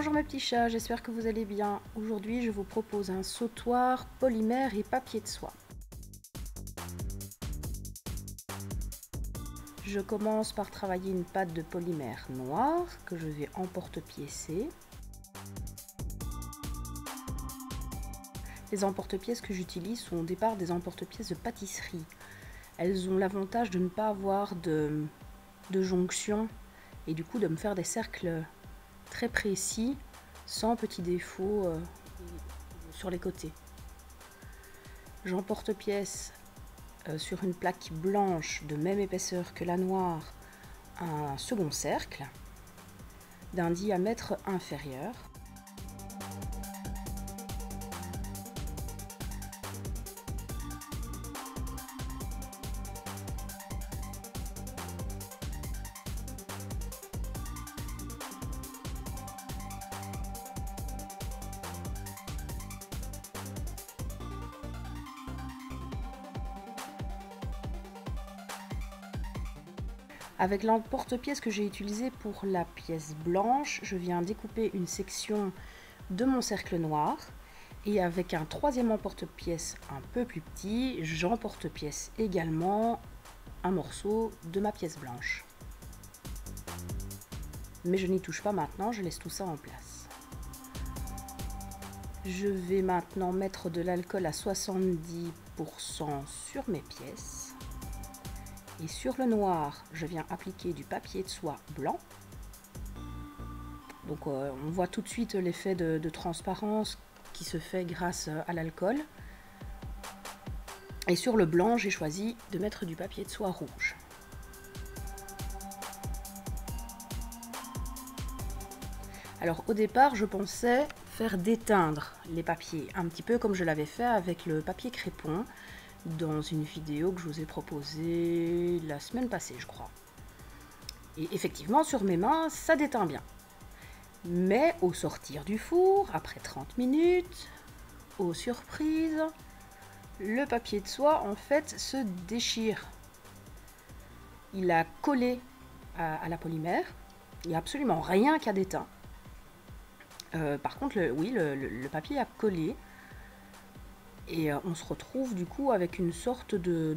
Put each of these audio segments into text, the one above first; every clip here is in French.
Bonjour mes petits chats, j'espère que vous allez bien. Aujourd'hui, je vous propose un sautoir, polymère et papier de soie. Je commence par travailler une pâte de polymère noir que je vais emporte-piécer. Les emporte-pièces que j'utilise sont au départ des emporte-pièces de pâtisserie. Elles ont l'avantage de ne pas avoir de jonction et du coup de me faire des cercles très précis sans petits défauts sur les côtés. J'emporte-pièce sur une plaque blanche de même épaisseur que la noire un second cercle d'un diamètre inférieur. Avec l'emporte-pièce que j'ai utilisé pour la pièce blanche, je viens découper une section de mon cercle noir et avec un troisième emporte-pièce un peu plus petit, j'emporte-pièce également un morceau de ma pièce blanche. Mais je n'y touche pas maintenant, je laisse tout ça en place. Je vais maintenant mettre de l'alcool à 70% sur mes pièces. Et sur le noir, je viens appliquer du papier de soie blanc. Donc on voit tout de suite l'effet de transparence qui se fait grâce à l'alcool. Et sur le blanc, j'ai choisi de mettre du papier de soie rouge. Alors au départ, je pensais faire déteindre les papiers, un petit peu comme je l'avais fait avec le papier crépon, dans une vidéo que je vous ai proposée la semaine passée, je crois. Et effectivement, sur mes mains, ça déteint bien. Mais au sortir du four, après 30 minutes, aux surprises, le papier de soie, en fait, se déchire. Il a collé à la polymère. Il n'y a absolument rien qui a déteint. Par contre, le papier a collé. Et on se retrouve du coup avec une sorte de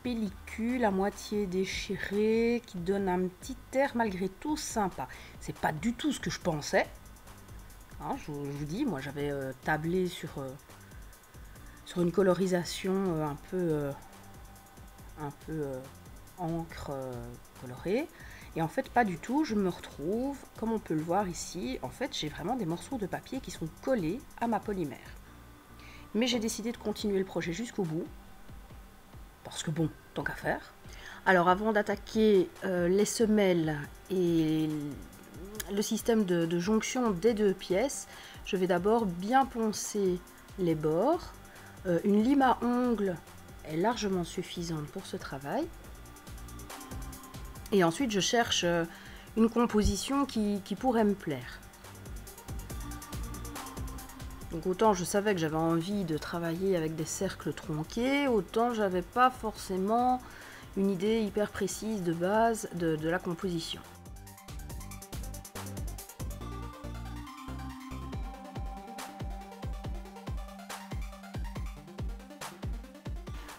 pellicule à moitié déchirée qui donne un petit air malgré tout sympa. C'est pas du tout ce que je pensais. Hein, je vous dis, moi j'avais tablé sur une colorisation un peu encre colorée. Et en fait pas du tout, je me retrouve, comme on peut le voir ici, en fait j'ai vraiment des morceaux de papier qui sont collés à ma polymère. Mais j'ai décidé de continuer le projet jusqu'au bout, parce que bon, tant qu'à faire. Alors avant d'attaquer les semelles et le système de jonction des deux pièces, je vais d'abord bien poncer les bords. Une lime à ongles est largement suffisante pour ce travail. Et ensuite je cherche une composition qui pourrait me plaire. Donc autant je savais que j'avais envie de travailler avec des cercles tronqués, autant j'avais pas forcément une idée hyper précise de base de la composition.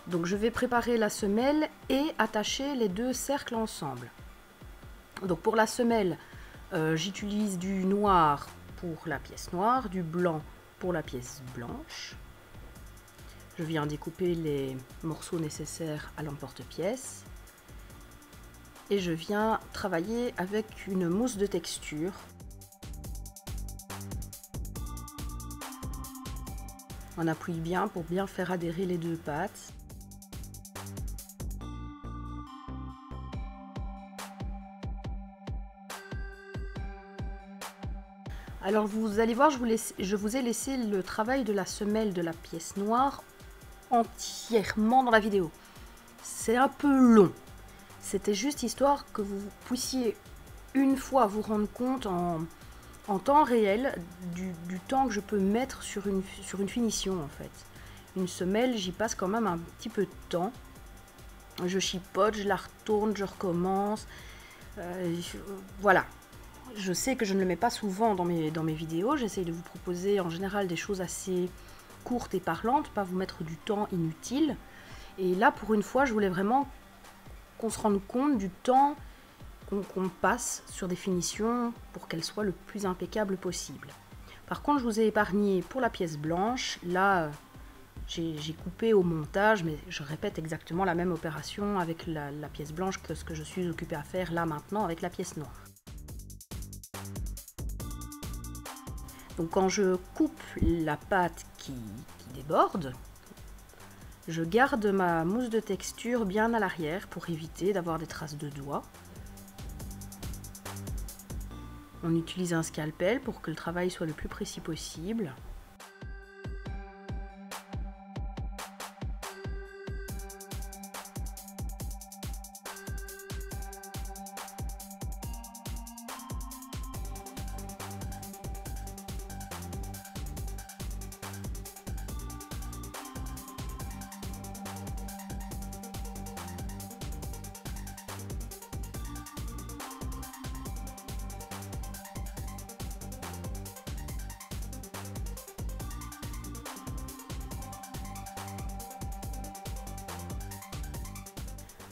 Donc je vais préparer la semelle et attacher les deux cercles ensemble. Donc pour la semelle, j'utilise du noir pour la pièce noire, du blanc pour la pièce blanche. Je viens découper les morceaux nécessaires à l'emporte-pièce et je viens travailler avec une mousse de texture. On appuie bien pour bien faire adhérer les deux pâtes. Alors vous allez voir, je vous ai laissé le travail de la semelle de la pièce noire entièrement dans la vidéo. C'est un peu long. C'était juste histoire que vous puissiez une fois vous rendre compte en temps réel du temps que je peux mettre sur une finition en fait. Une semelle, j'y passe quand même un petit peu de temps. Je chipote, je la retourne, je recommence. Voilà. Je sais que je ne le mets pas souvent dans mes vidéos, j'essaye de vous proposer en général des choses assez courtes et parlantes, pas vous mettre du temps inutile. Et là, pour une fois, je voulais vraiment qu'on se rende compte du temps qu'on passe sur des finitions pour qu'elles soient le plus impeccables possible. Par contre, je vous ai épargné pour la pièce blanche. Là, j'ai coupé au montage, mais je répète exactement la même opération avec la pièce blanche que ce que je suis occupée à faire là maintenant avec la pièce noire. Donc quand je coupe la pâte qui déborde, je garde ma mousse de texture bien à l'arrière pour éviter d'avoir des traces de doigts. On utilise un scalpel pour que le travail soit le plus précis possible.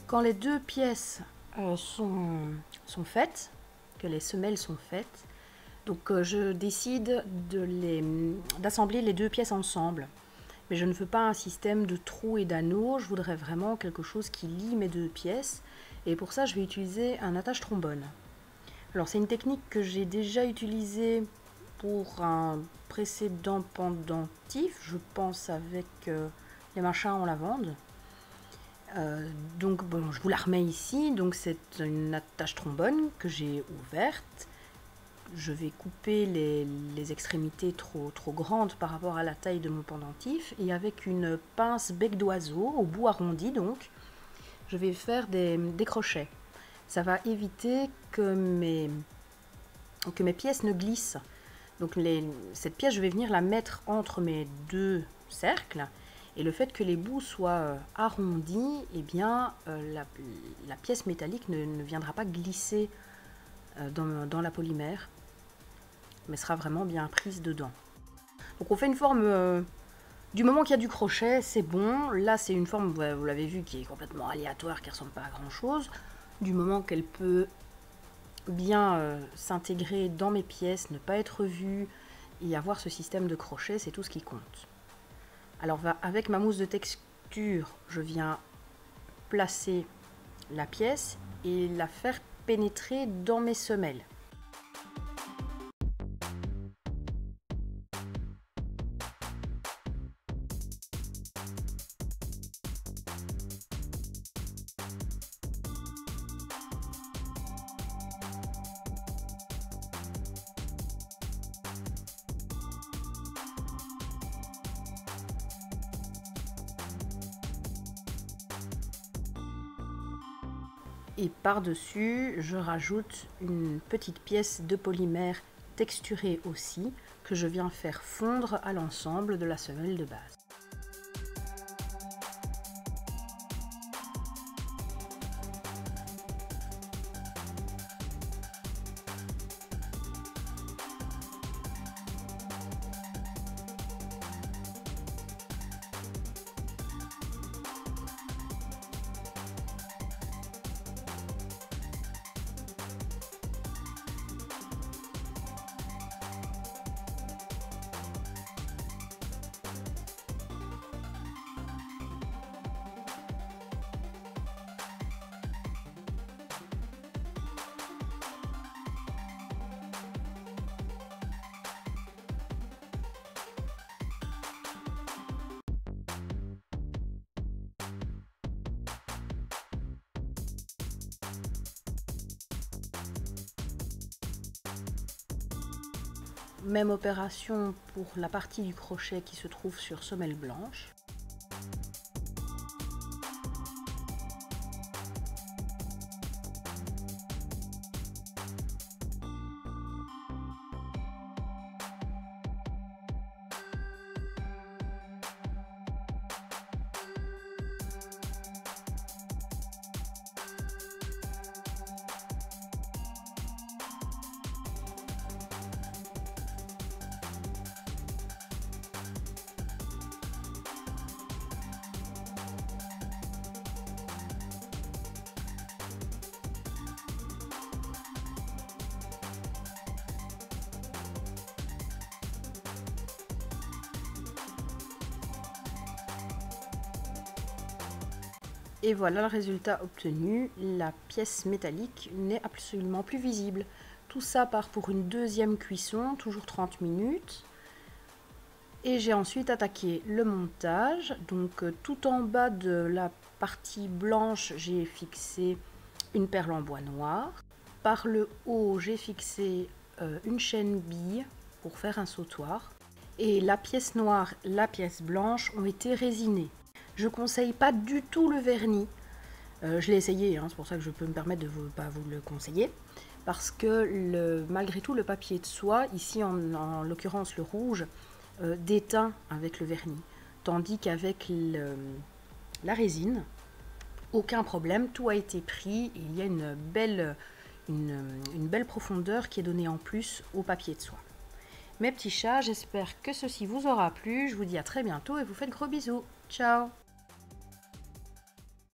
Quand les deux pièces sont faites, que les semelles sont faites, donc je décide d'assembler les deux pièces ensemble. Mais je ne veux pas un système de trous et d'anneaux, je voudrais vraiment quelque chose qui lie mes deux pièces. Et pour ça, je vais utiliser un attache trombone. Alors c'est une technique que j'ai déjà utilisée pour un précédent pendentif, je pense avec les machins en lavande. Donc bon, je vous la remets ici, donc c'est une attache trombone que j'ai ouverte. Je vais couper les extrémités trop grandes par rapport à la taille de mon pendentif, et avec une pince bec d'oiseau au bout arrondi, donc je vais faire des crochets. Ça va éviter que mes pièces ne glissent. Donc cette pièce, je vais venir la mettre entre mes deux cercles. Et le fait que les bouts soient arrondis, eh bien, la pièce métallique ne viendra pas glisser dans la polymère, mais sera vraiment bien prise dedans. Donc on fait une forme, du moment qu'il y a du crochet, c'est bon. Là, c'est une forme, vous l'avez vu, qui est complètement aléatoire, qui ne ressemble pas à grand chose. Du moment qu'elle peut bien s'intégrer dans mes pièces, ne pas être vue, et avoir ce système de crochet, c'est tout ce qui compte. Alors avec ma mousse de texture, je viens placer la pièce et la faire pénétrer dans mes semelles. Et par-dessus, je rajoute une petite pièce de polymère texturée aussi, que je viens faire fondre à l'ensemble de la semelle de base. Même opération pour la partie du crochet qui se trouve sur semelle blanche. Et voilà le résultat obtenu. La pièce métallique n'est absolument plus visible. Tout ça part pour une deuxième cuisson, toujours 30 minutes. Et j'ai ensuite attaqué le montage. Donc tout en bas de la partie blanche, j'ai fixé une perle en bois noir. Par le haut, j'ai fixé une chaîne bille pour faire un sautoir. Et la pièce noire, la pièce blanche ont été résinées. Je ne conseille pas du tout le vernis. Je l'ai essayé, hein, c'est pour ça que je peux me permettre de ne pas vous le conseiller. Parce que malgré tout, le papier de soie, ici en l'occurrence le rouge, déteint avec le vernis. Tandis qu'avec la résine, aucun problème, tout a été pris. Et il y a une belle profondeur qui est donnée en plus au papier de soie. Mes petits chats, j'espère que ceci vous aura plu. Je vous dis à très bientôt et vous faites gros bisous. Ciao!